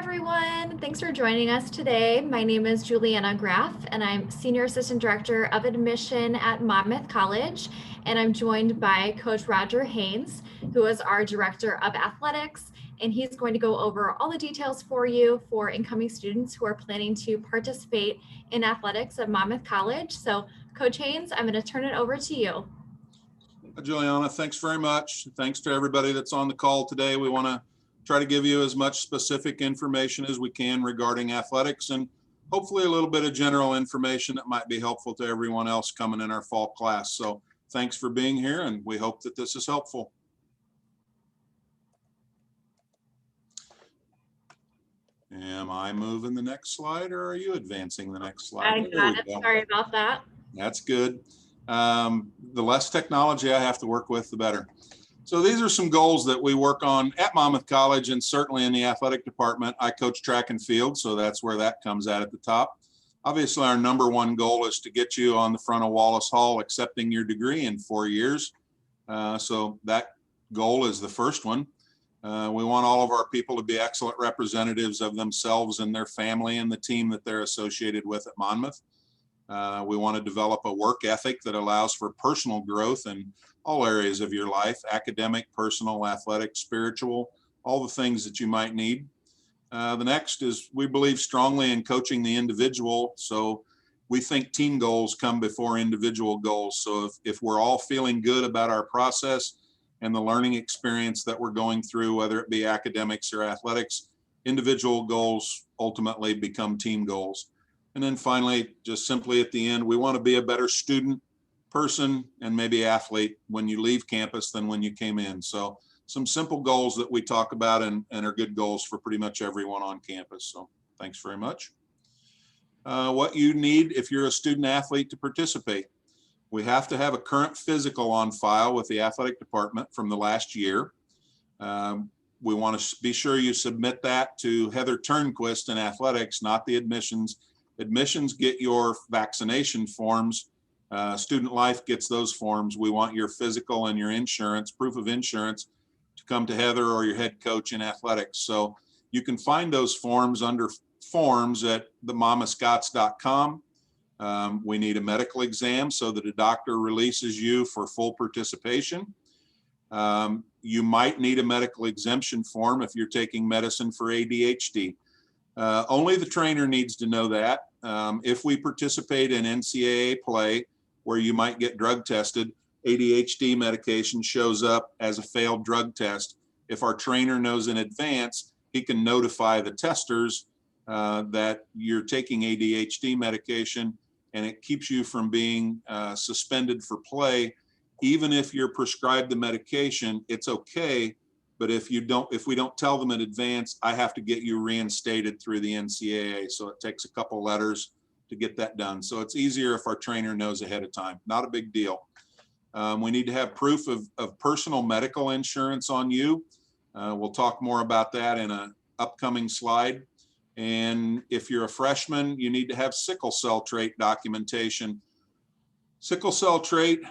everyone. Thanks for joining us today. My name is Juliana Graff, and I'm Senior Assistant Director of Admission at Monmouth College. And I'm joined by Coach Roger Haynes, who is our Director of Athletics. And he's going to go over all the details for you for incoming students who are planning to participate in athletics at Monmouth College. So, Coach Haynes, I'm going to turn it over to you. Juliana, thanks very much. Thanks to everybody that's on the call today. We want to try to give you as much specific information as we can regarding athletics and hopefully a little bit of general information that might be helpful to everyone else coming in our fall class. So thanks for being here, and we hope that this is helpful. Am I moving the next slide, or are you advancing the next slide? I got it. Sorry about that. That's good. The less technology I have to work with, the better. So these are some goals that we work on at Monmouth College, and certainly in the athletic department. I coach track and field, so that's where that comes at the top. Obviously, our number one goal is to get you on the front of Wallace Hall accepting your degree in 4 years. So that goal is the first one. We want all of our people to be excellent representatives of themselves and their family and the team that they're associated with at Monmouth. We want to develop a work ethic that allows for personal growth in all areas of your life: academic, personal, athletic, spiritual, all the things that you might need. The next is we believe strongly in coaching the individual. So we think team goals come before individual goals. So if we're all feeling good about our process and the learning experience that we're going through, whether it be academics or athletics, individual goals ultimately become team goals. And then finally, just simply at the end, we want to be a better student, person, and maybe athlete when you leave campus than when you came in. So some simple goals that we talk about and are good goals for pretty much everyone on campus. So thanks very much. What you need if you're a student athlete to participate. We have to have a current physical on file with the athletic department from the last year. We want to be sure you submit that to Heather Turnquist in athletics, not the admissions. Admissions get your vaccination forms. Student Life gets those forms. We want your physical and your insurance, proof of insurance, to come to Heather or your head coach in athletics. So you can find those forms under forms at themammascots.com. We need a medical exam so that a doctor releases you for full participation. You might need a medical exemption form if you're taking medicine for ADHD. Only the trainer needs to know that. If we participate in NCAA play where you might get drug tested, ADHD medication shows up as a failed drug test. If our trainer knows in advance, he can notify the testers that you're taking ADHD medication, and it keeps you from being suspended for play. Even if you're prescribed the medication, it's okay. But if we don't tell them in advance, I have to get you reinstated through the NCAA. So it takes a couple letters to get that done. So it's easier if our trainer knows ahead of time. Not a big deal. We need to have proof of personal medical insurance on you. We'll talk more about that in an upcoming slide. And if you're a freshman, you need to have sickle cell trait documentation. Sickle cell trait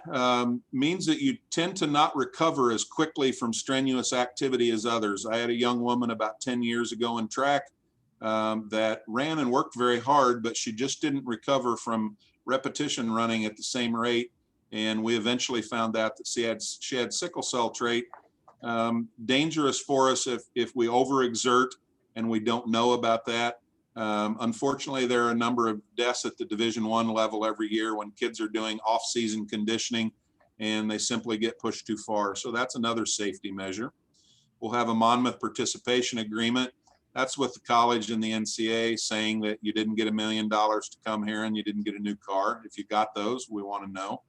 means that you tend to not recover as quickly from strenuous activity as others. I had a young woman about 10 years ago in track that ran and worked very hard, but she just didn't recover from repetition running at the same rate. And we eventually found out that she had sickle cell trait. Dangerous for us if we overexert and we don't know about that. Unfortunately, there are a number of deaths at the Division I level every year when kids are doing off-season conditioning and they simply get pushed too far. So that's another safety measure. We'll have a Monmouth participation agreement. That's with the college and the NCAA saying that you didn't get $1 million to come here and you didn't get a new car. If you got those, we want to know.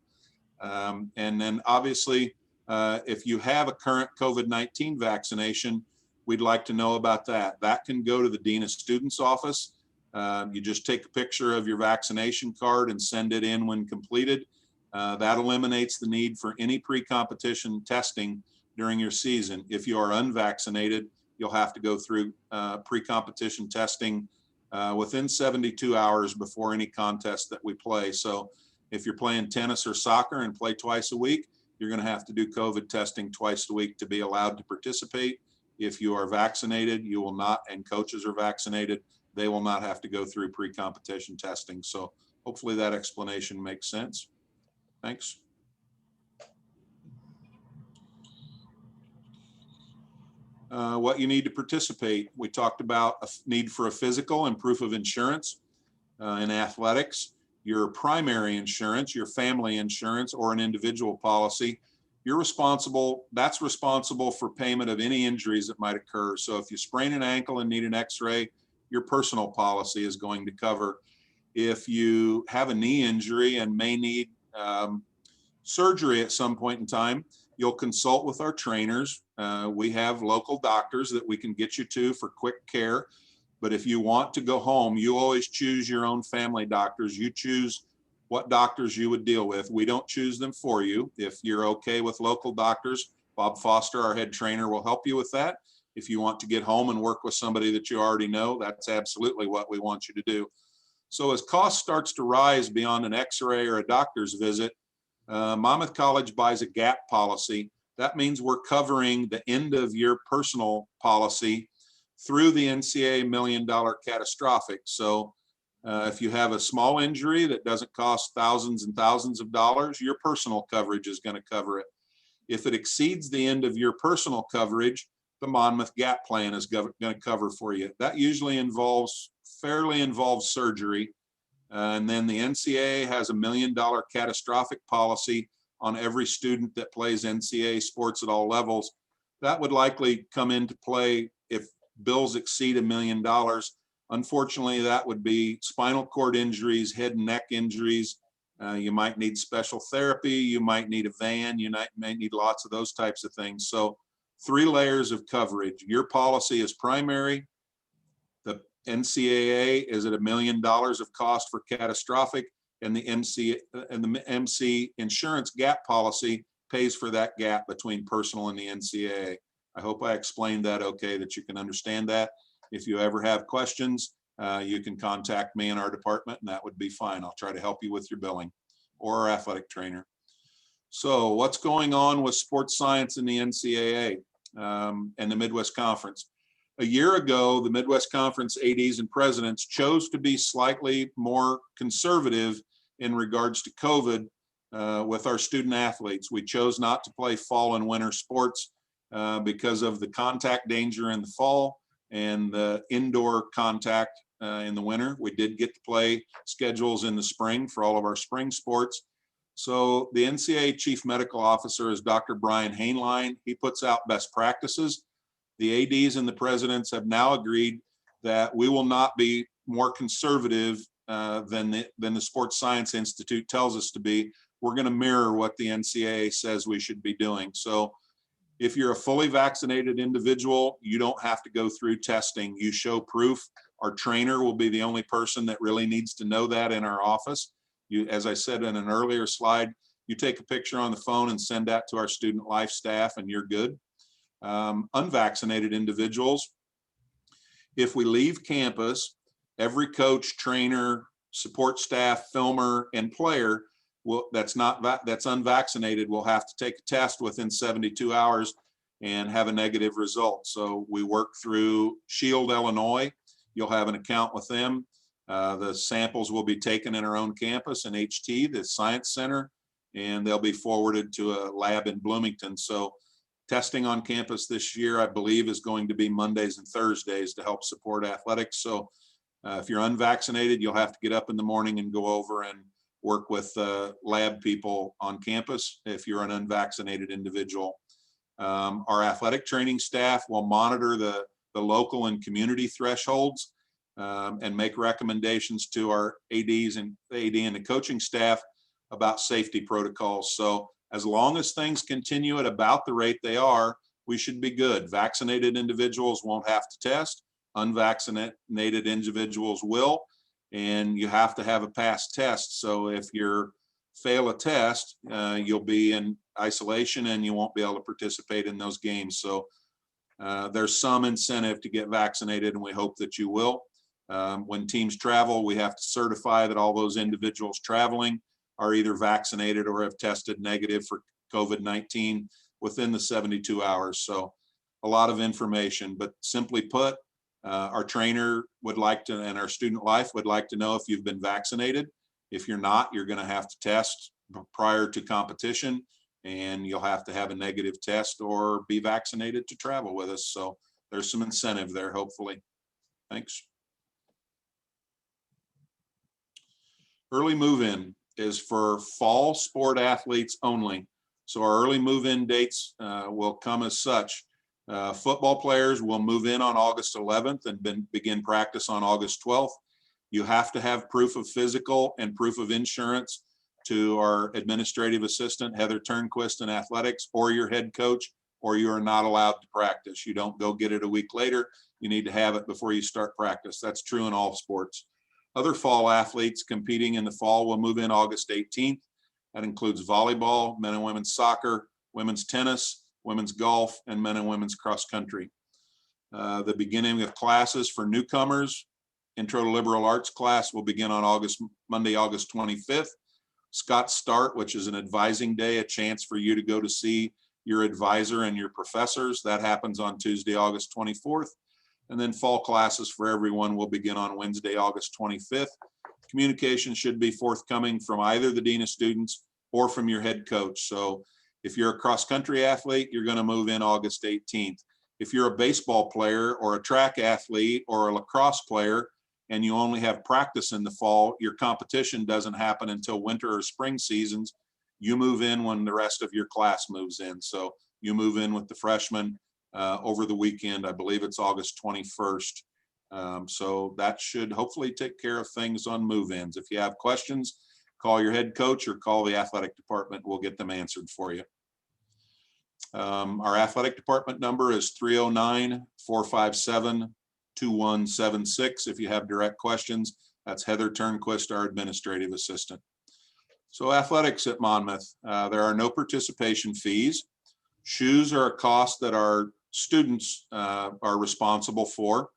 And then obviously, if you have a current COVID-19 vaccination, we'd like to know about that. That can go to the Dean of Students office. You just take a picture of your vaccination card and send it in when completed. That eliminates the need for any pre-competition testing during your season. If you are unvaccinated, you'll have to go through pre-competition testing within 72 hours before any contest that we play. So if you're playing tennis or soccer and play twice a week, you're going to have to do COVID testing twice a week to be allowed to participate. If you are vaccinated, you will not, and coaches are vaccinated, they will not have to go through pre-competition testing. So hopefully that explanation makes sense. Thanks. What you need to participate. We talked about a need for a physical and proof of insurance in athletics. Your primary insurance, your family insurance, or an individual policy, that's responsible for payment of any injuries that might occur. So if you sprain an ankle and need an x-ray, your personal policy is going to cover. If you have a knee injury and may need surgery at some point in time, you'll consult with our trainers. We have local doctors that we can get you to for quick care. But if you want to go home, you always choose your own family doctors. You choose what doctors you would deal with. We don't choose them for you. If you're okay with local doctors, Bob Foster, our head trainer, will help you with that. If you want to get home and work with somebody that you already know, that's absolutely what we want you to do. So as cost starts to rise beyond an x-ray or a doctor's visit, Monmouth College buys a gap policy. That means we're covering the end of your personal policy through the NCAA $1 million catastrophic. So if you have a small injury that doesn't cost thousands and thousands of dollars, your personal coverage is going to cover it. If it exceeds the end of your personal coverage, the Monmouth Gap Plan is going to cover for you. That usually fairly involves surgery. And then the NCAA has a $1 million catastrophic policy on every student that plays NCAA sports at all levels. That would likely come into play if bills exceed $1 million. Unfortunately, that would be spinal cord injuries, head and neck injuries. You might need special therapy. You might need a van. You may need lots of those types of things. So 3 layers of coverage. Your policy is primary. The NCAA is at $1 million of cost for catastrophic, and the MC insurance gap policy pays for that gap between personal and the NCAA. I hope I explained that okay, that you can understand that. If you ever have questions, you can contact me in our department, and that would be fine. I'll try to help you with your billing, or our athletic trainer. So what's going on with sports science in the NCAA and the Midwest Conference? A year ago, the Midwest Conference ADs and presidents chose to be slightly more conservative in regards to COVID with our student athletes. We chose not to play fall and winter sports because of the contact danger in the fall and the indoor contact in the winter. We did get to play schedules in the spring for all of our spring sports. So the NCAA Chief Medical Officer is Dr. Brian Hainline. He puts out best practices. The ADs and the presidents have now agreed that we will not be more conservative than the Sports Science Institute tells us to be. We're going to mirror what the NCAA says we should be doing. So if you're a fully vaccinated individual, you don't have to go through testing. You show proof. Our trainer will be the only person that really needs to know that in our office. You, as I said in an earlier slide, you take a picture on the phone and send that to our student life staff and you're good. Unvaccinated individuals, if we leave campus, every coach, trainer, support staff, filmer, and player that's unvaccinated will have to take a test within 72 hours and have a negative result. So we work through Shield, Illinois. You'll have an account with them. The samples will be taken in our own campus in HT, the Science Center, and they'll be forwarded to a lab in Bloomington. So testing on campus this year, I believe, is going to be Mondays and Thursdays to help support athletics. So if you're unvaccinated, you'll have to get up in the morning and go over and work with lab people on campus if you're an unvaccinated individual. Our athletic training staff will monitor the local and community thresholds and make recommendations to our ADs and the coaching staff about safety protocols. So as long as things continue at about the rate they are, we should be good. Vaccinated individuals won't have to test. Unvaccinated individuals will, and you have to have a past test. So if you fail a test, you'll be in isolation and you won't be able to participate in those games. So there's some incentive to get vaccinated, and we hope that you will. When teams travel, we have to certify that all those individuals traveling are either vaccinated or have tested negative for COVID-19 within the 72 hours. So a lot of information, but simply put, our trainer would like to, and our student life would like to know if you've been vaccinated. If you're not, you're going to have to test prior to competition, and you'll have to have a negative test or be vaccinated to travel with us. So there's some incentive there, hopefully. Thanks. Early move-in is for fall sport athletes only. So our early move-in dates will come as such. Football players will move in on August 11th and begin practice on August 12th. You have to have proof of physical and proof of insurance to our administrative assistant, Heather Turnquist, in athletics, or your head coach, or you are not allowed to practice. You don't go get it a week later. You need to have it before you start practice. That's true in all sports. Other fall athletes competing in the fall will move in August 18th. That includes volleyball, men and women's soccer, women's tennis, women's golf, and men and women's cross country. The beginning of classes for newcomers, Intro to Liberal Arts class will begin on Monday, August 25th. Scots Start, which is an advising day, a chance for you to go to see your advisor and your professors. That happens on Tuesday, August 24th. And then fall classes for everyone will begin on Wednesday, August 25th. Communication should be forthcoming from either the Dean of Students or from your head coach. So if you're a cross-country athlete, you're going to move in August 18th. If you're a baseball player or a track athlete or a lacrosse player, and you only have practice in the fall, your competition doesn't happen until winter or spring seasons. You move in when the rest of your class moves in. So you move in with the freshmen over the weekend. I believe it's August 21st. So that should hopefully take care of things on move-ins. If you have questions, call your head coach or call the athletic department. We'll get them answered for you. Our athletic department number is 309-457-2176. If you have direct questions, that's Heather Turnquist, our administrative assistant. So athletics at Monmouth, there are no participation fees. Shoes are a cost that our students are responsible for.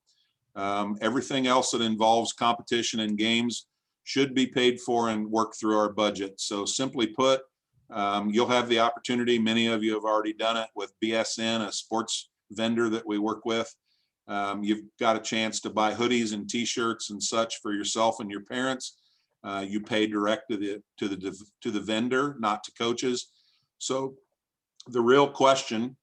Everything else that involves competition and games should be paid for and work through our budget. So simply put, you'll have the opportunity, many of you have already done it with BSN, a sports vendor that we work with. You've got a chance to buy hoodies and t-shirts and such for yourself and your parents. You pay direct to the vendor, not to coaches. So the real question,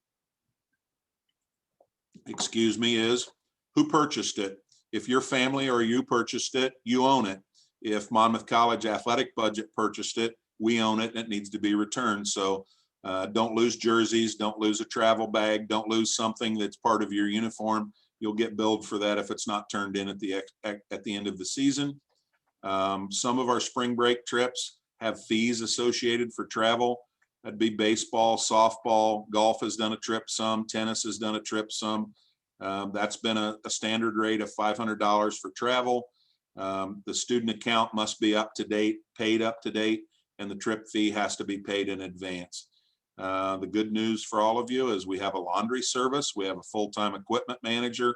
is who purchased it? If your family or you purchased it, you own it. If Monmouth College athletic budget purchased it, we own it and it needs to be returned. So don't lose jerseys, don't lose a travel bag, don't lose something that's part of your uniform. You'll get billed for that if it's not turned in at the end of the season. Some of our spring break trips have fees associated for travel. That'd be baseball, softball, golf has done a trip some, tennis has done a trip some. That's been a standard rate of $500 for travel. The student account must be up to date, paid up to date, and the trip fee has to be paid in advance. The good news for all of you is we have a laundry service. We have a full-time equipment manager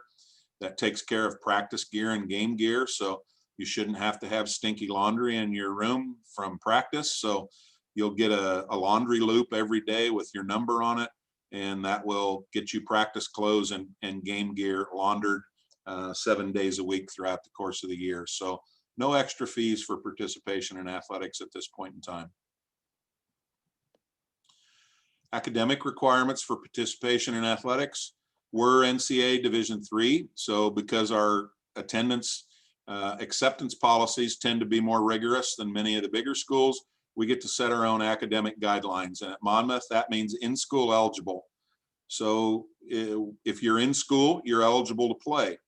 that takes care of practice gear and game gear. So you shouldn't have to have stinky laundry in your room from practice. So you'll get a laundry loop every day with your number on it, and that will get you practice clothes and game gear laundered 7 days a week throughout the course of the year. So no extra fees for participation in athletics at this point in time. Academic requirements for participation in athletics. We're NCAA Division III, so because our attendance acceptance policies tend to be more rigorous than many of the bigger schools, we get to set our own academic guidelines. And at Monmouth, that means in-school eligible. So if you're in school, you're eligible to play.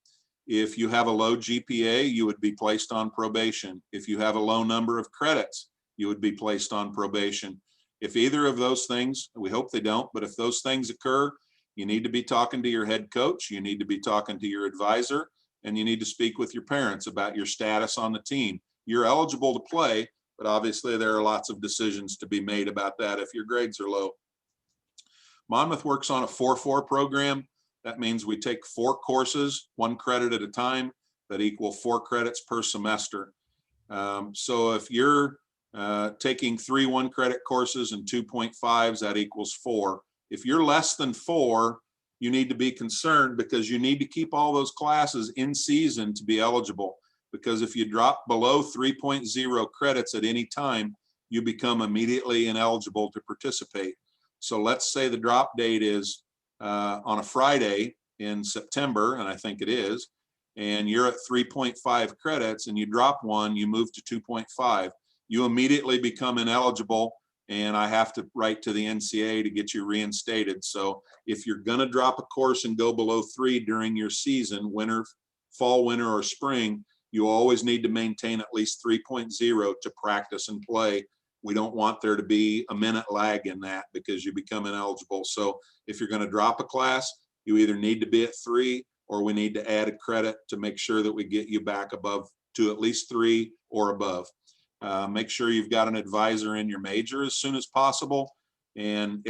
If you have a low GPA, you would be placed on probation. If you have a low number of credits, you would be placed on probation. If either of those things, we hope they don't, but if those things occur, you need to be talking to your head coach, you need to be talking to your advisor, and you need to speak with your parents about your status on the team. You're eligible to play, but obviously there are lots of decisions to be made about that if your grades are low. Monmouth works on a 4-4 program. That means we take 4 courses, 1 credit at a time, that equal 4 credits per semester. So if you're taking 3 1-credit courses and 2.5s, that equals 4. If you're less than 4, you need to be concerned, because you need to keep all those classes in season to be eligible. Because if you drop below 3.0 credits at any time, you become immediately ineligible to participate. So let's say the drop date is on a Friday in September, and I think it is, and you're at 3.5 credits and you drop one, you move to 2.5, you immediately become ineligible, and I have to write to the NCAA to get you reinstated. So if you're going to drop a course and go below 3 during your season, winter, fall, winter, or spring, you always need to maintain at least 3.0 to practice and play. We don't want there to be a minute lag in that, because you become ineligible. So if you're going to drop a class, you either need to be at 3, or we need to add a credit to make sure that we get you back above to at least 3 or above. Make sure you've got an advisor in your major as soon as possible. And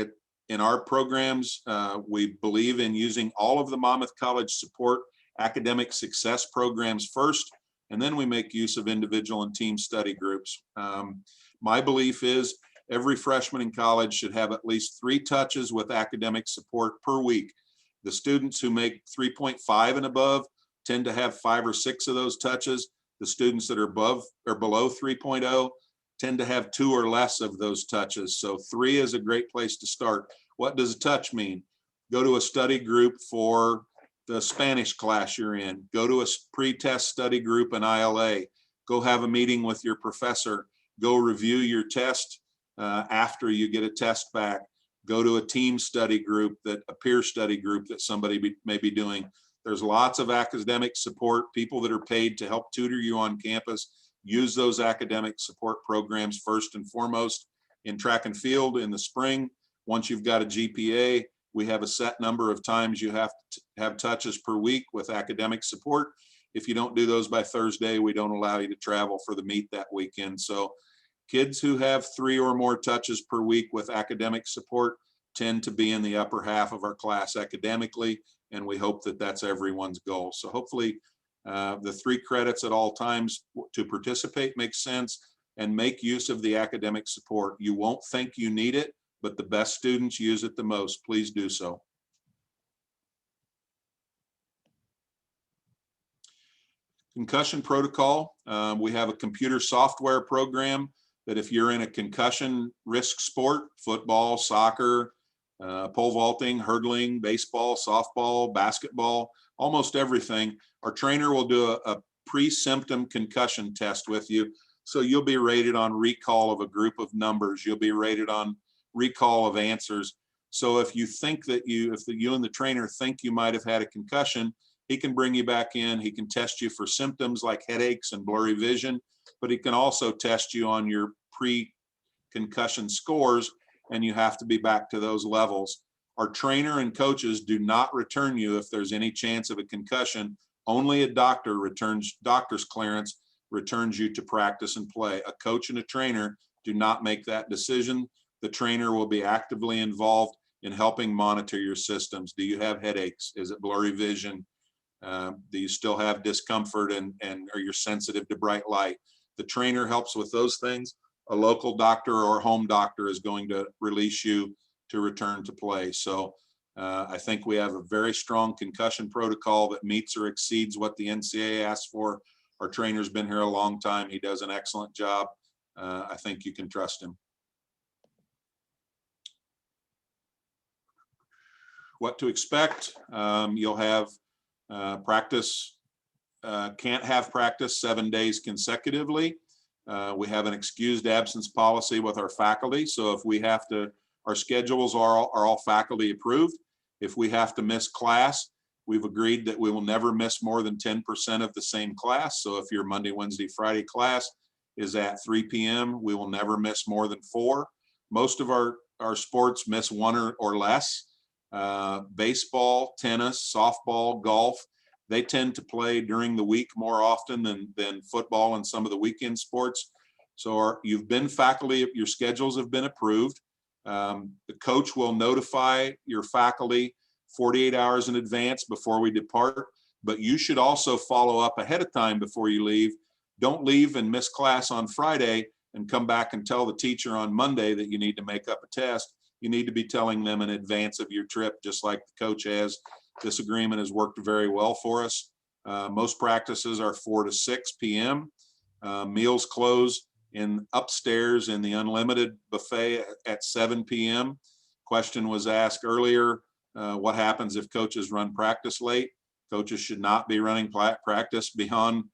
in our programs, we believe in using all of the Monmouth College support academic success programs first, and then we make use of individual and team study groups. My belief is every freshman in college should have at least 3 touches with academic support per week. The students who make 3.5 and above tend to have 5 or 6 of those touches. The students that are above or below 3.0 tend to have 2 or less of those touches. So 3 is a great place to start. What does a touch mean? Go to a study group for the Spanish class you're in. Go to a pre-test study group in ILA. Go have a meeting with your professor. Go review your test after you get a test back. Go to a team study group, a peer study group that somebody may be doing. There's lots of academic support, people that are paid to help tutor you on campus. Use those academic support programs first and foremost. In track and field in the spring, once you've got a GPA, we have a set number of times you have to have touches per week with academic support. If you don't do those by Thursday, we don't allow you to travel for the meet that weekend. So kids who have 3 or more touches per week with academic support tend to be in the upper half of our class academically, and we hope that that's everyone's goal. So hopefully the 3 credits at all times to participate makes sense, and make use of the academic support. You won't think you need it, but the best students use it the most. Please do so. Concussion Protocol. We have a computer software program that if you're in a concussion risk sport, football, soccer, pole vaulting, hurdling, baseball, softball, basketball, almost everything, our trainer will do a pre-symptom concussion test with you. So you'll be rated on recall of a group of numbers. You'll be rated on recall of answers. So if you think that you and the trainer think you might have had a concussion, he can bring you back in. He can test you for symptoms like headaches and blurry vision, but he can also test you on your pre-concussion scores, and you have to be back to those levels. Our trainer and coaches do not return you if there's any chance of a concussion. Only a doctor's clearance returns you to practice and play. A coach and a trainer do not make that decision. The trainer will be actively involved in helping monitor your systems. Do you have headaches? Is it blurry vision? Do you still have discomfort and are you sensitive to bright light? The trainer helps with those things. A local doctor or home doctor is going to release you to return to play. So I think we have a very strong concussion protocol that meets or exceeds what the NCAA asks for. Our trainer's been here a long time. He does an excellent job. I think you can trust him. What to expect? You'll have practice, can't have practice 7 days consecutively. We have an excused absence policy with our faculty. So if we have to, our schedules are all faculty approved. If we have to miss class, we've agreed that we will never miss more than 10% of the same class. So if your Monday, Wednesday, Friday class is at 3 p.m., we will never miss more than 4. Most of our sports miss 1 or less. Baseball, tennis, softball, golf, they tend to play during the week more often than football and some of the weekend sports. So you've been faculty, your schedules have been approved. The coach will notify your faculty 48 hours in advance before we depart, but you should also follow up ahead of time before you leave. Don't leave and miss class on Friday and come back and tell the teacher on Monday that you need to make up a test. you need to be telling them in advance of your trip, just like the coach has. This agreement has worked very well for us. Most practices are 4 to 6 p.m. Meals close upstairs in the unlimited buffet at 7 p.m. Question was asked earlier, what happens if coaches run practice late? Coaches should not be running practice beyond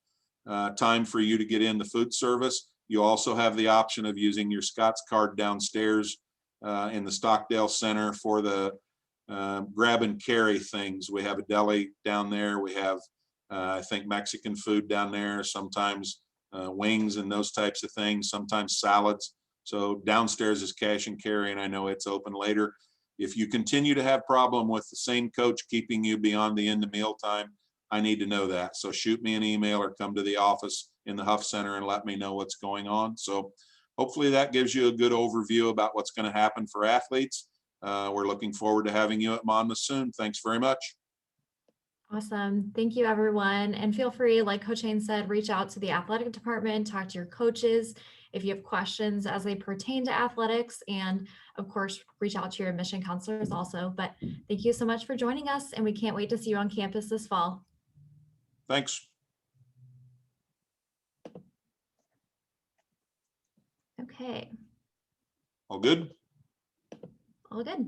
time for you to get in the food service. You also have the option of using your Scots card downstairs in the Stockdale Center for the grab and carry things. We have a deli down there. We have, I think, Mexican food down there, sometimes wings and those types of things, sometimes salads. So downstairs is cash and carry, and I know it's open later. If you continue to have problem with the same coach keeping you beyond the end of mealtime, I need to know that. So shoot me an email or come to the office in the Huff Center and let me know what's going on. So hopefully that gives you a good overview about what's going to happen for athletes. We're looking forward to having you at Monmouth soon. Thanks very much. Awesome. Thank you, everyone. And feel free, like Coach Haynes said, reach out to the athletic department, talk to your coaches if you have questions as they pertain to athletics, and of course, reach out to your admission counselors also. But thank you so much for joining us, and we can't wait to see you on campus this fall. Thanks. Okay. All good? All good.